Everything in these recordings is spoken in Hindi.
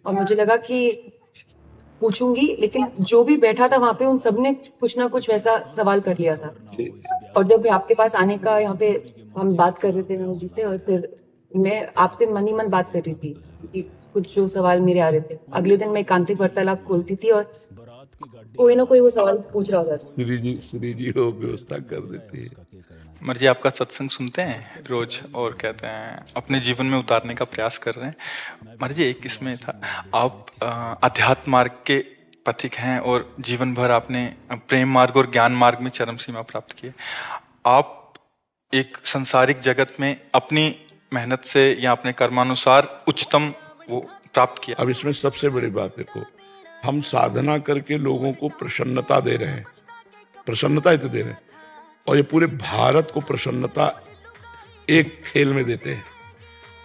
और मुझे लगा कि पूछूंगी, लेकिन जो भी बैठा था वहां पे उन सब ने कुछ ना कुछ वैसा सवाल कर लिया था। और जब आपके पास आने का यहाँ पे हम बात कर रहे थे मनोज जी से, और फिर मैं आपसे मन ही मन बात कर रही थी कि कुछ जो सवाल मेरे आ रहे थे, अगले दिन मैं एकांतिक वार्तालाप खोलती थी और कोई ना कोई वो सवाल पूछ रहा होता था। श्री जी हो व्यवस्था कर देती है। मर्जी आपका सत्संग सुनते हैं रोज और कहते हैं अपने जीवन में उतारने का प्रयास कर रहे हैं। मर्जी एक इसमें था, आप अध्यात्म मार्ग के पथिक हैं और जीवन भर आपने प्रेम मार्ग और ज्ञान मार्ग में चरम सीमा प्राप्त की है। आप एक संसारिक जगत में अपनी मेहनत से या अपने कर्मानुसार उच्चतम वो प्राप्त किया। अब इसमें सबसे बड़ी बात देखो, हम साधना करके लोगों को प्रसन्नता दे रहे हैं, प्रसन्नता ही तो दे रहे हैं, और ये पूरे भारत को प्रसन्नता एक खेल में देते हैं।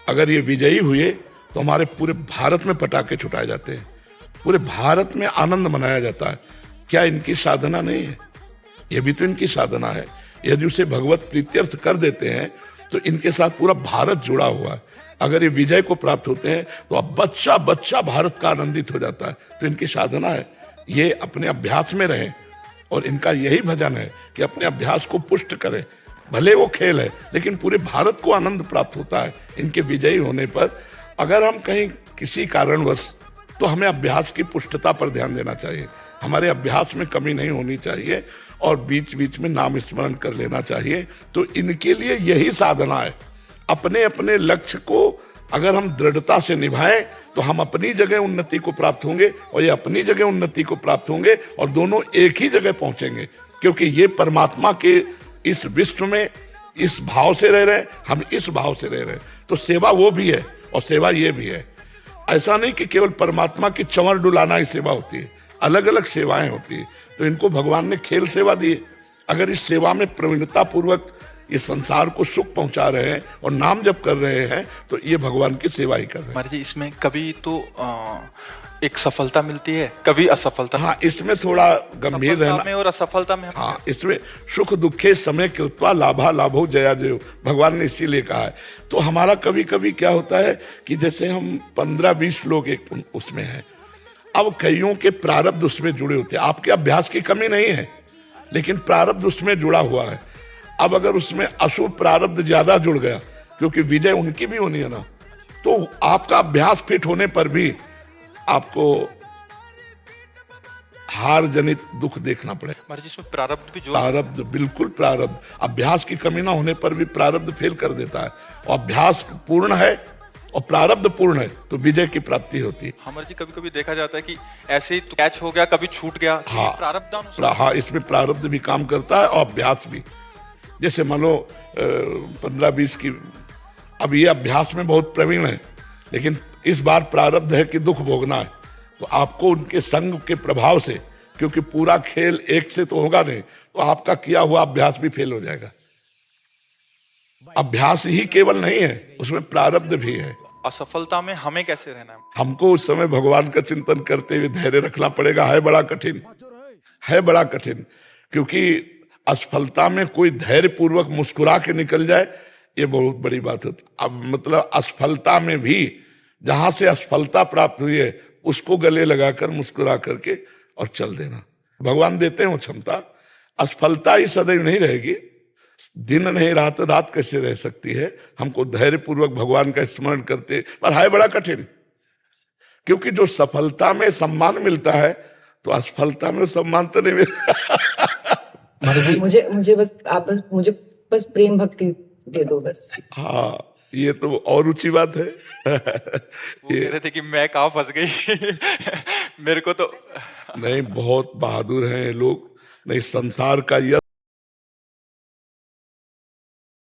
अगर ये विजयी हुए तो हमारे पूरे भारत में पटाखे छुटाए जाते हैं, पूरे भारत में आनंद मनाया जाता है। क्या इनकी साधना नहीं है? ये भी तो इनकी साधना है। यदि उसे भगवत प्रीत्यर्थ कर देते हैं तो इनके साथ पूरा भारत जुड़ा हुआ है। अगर ये विजय को प्राप्त होते हैं तो अब बच्चा बच्चा भारत का आनंदित हो जाता है। तो इनकी साधना है, ये अपने अभ्यास में रहें, और इनका यही भजन है कि अपने अभ्यास को पुष्ट करें। भले वो खेल है, लेकिन पूरे भारत को आनंद प्राप्त होता है इनके विजयी होने पर। अगर हम कहीं किसी कारणवश, तो हमें अभ्यास की पुष्टता पर ध्यान देना चाहिए। हमारे अभ्यास में कमी नहीं होनी चाहिए, और बीच बीच में नाम स्मरण कर लेना चाहिए। तो इनके लिए यही साधना है। अपने अपने लक्ष्य को अगर हम दृढ़ता से निभाएं तो हम अपनी जगह उन्नति को प्राप्त होंगे, और ये अपनी जगह उन्नति को प्राप्त होंगे, और दोनों एक ही जगह पहुंचेंगे। क्योंकि ये परमात्मा के इस विश्व में इस भाव से रह रहे हैं, हम इस भाव से रह रहे हैं। तो सेवा वो भी है और सेवा ये भी है। ऐसा नहीं कि केवल परमात्मा की चंवर डुलाना ही सेवा होती है, अलग अलग सेवाएं होती है। तो इनको भगवान ने खेल सेवा दी है। अगर इस सेवा में प्रवीणता पूर्वक ये संसार को सुख पहुंचा रहे हैं और नाम जप कर रहे हैं, तो ये भगवान की सेवा ही कर रहे हैं। महाराज जी, इसमें कभी तो एक सफलता मिलती है, कभी असफलता। हाँ, इसमें थोड़ा गंभीर रहना में और असफलता में। हाँ, इसमें सुख दुखे समय कृत्वा लाभा लाभो जया जयो, भगवान ने इसीलिए कहा है। तो हमारा कभी कभी क्या होता है कि जैसे हम 15-20 लोग एक उसमें हैं, अब कईयों के प्रारब्ध उसमें जुड़े होते हैं। आपके अभ्यास की कमी नहीं है, लेकिन प्रारब्ध उसमें जुड़ा हुआ है। अब अगर उसमें अशुभ प्रारब्ध ज्यादा जुड़ गया, क्योंकि विजय उनकी भी होनी है ना, तो आपका अभ्यास फिट होने पर भी आपको हार जनित दुख देखना पड़ेगा। महाराज, इसमें प्रारब्ध भी जो प्रारब्ध, बिल्कुल प्रारब्ध, अभ्यास की कमी ना होने पर भी प्रारब्ध फेल कर देता है। और अभ्यास पूर्ण है और प्रारब्ध पूर्ण है तो विजय की प्राप्ति होती है। हमारे जी, कभी कभी देखा जाता है कि ऐसे ही कैच हो गया, कभी छूट गया। हाँ, प्रारब्ध। हाँ, इसमें प्रारब्ध भी काम करता है और अभ्यास भी। जैसे मानो 15-20 की, अब ये अभ्यास में बहुत प्रवीण है, लेकिन इस बार प्रारब्ध है कि दुख भोगना है, तो आपको उनके संग के प्रभाव से, क्योंकि पूरा खेल एक से तो होगा नहीं, तो आपका किया हुआ अभ्यास भी फेल हो जाएगा। अभ्यास ही केवल नहीं है, उसमें प्रारब्ध भी है। असफलता में हमें कैसे रहना है? हमको उस समय भगवान का चिंतन करते हुए धैर्य रखना पड़ेगा। है बड़ा कठिन, है बड़ा कठिन, क्योंकि असफलता में कोई धैर्य पूर्वक मुस्कुरा के निकल जाए, ये बहुत बड़ी बात होती। अब मतलब असफलता में भी जहां से असफलता प्राप्त हुई है उसको गले लगाकर मुस्कुरा करके और चल देना। भगवान देते हैं वो क्षमता। असफलता ही सदैव नहीं रहेगी, दिन नहीं रहा तो रात कैसे रह सकती है। हमको धैर्य पूर्वक भगवान का स्मरण करते, पर है बड़ा कठिन, क्योंकि जो सफलता में सम्मान मिलता है तो असफलता में सम्मान तो नहीं मिलता। मुझे मुझे बस आप बस मुझे बस प्रेम भक्ति दे दो बस। हाँ, ये तो और ऊंची बात है। वो कह रहे थे कि मैं कहाँ फंस गई। मेरे को तो नहीं, बहुत बहादुर हैं ये लोग। नहीं, संसार का यह